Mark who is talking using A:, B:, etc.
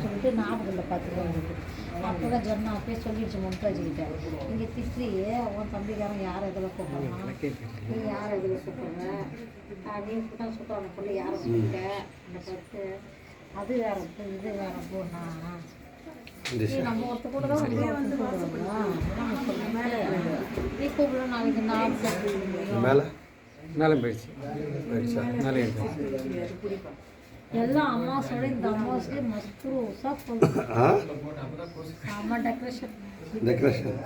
A: சொல்லிட்டு ஞாபகம் பார்த்துட்டு அப்போ தான் சொன்ன அப்பயே சொல்லிடுச்சு மும்தாஜிக்கிட்ட இங்கே திட்லியே அவன் தம்பிக்காரன் யார் இதில் கூப்பிட்றான் நீ யார் இதில் கூப்பிட்ற நீ தான் சுத்தம் பொண்ணு யாரை கூப்பிட்ட அந்த பார்த்து அது வேற இது வேற போனா நம்ம ஒருத்த கூட தான் மேலே நீ கூப்பிட நாளைக்கு
B: மேலே மேலே போயிடுச்சு மேலே
A: எல்லாம் அம்மாசோட இந்த அம்மாசோட மஸ்து உஷா போகுது ஆமாம் டெக்கரேஷன்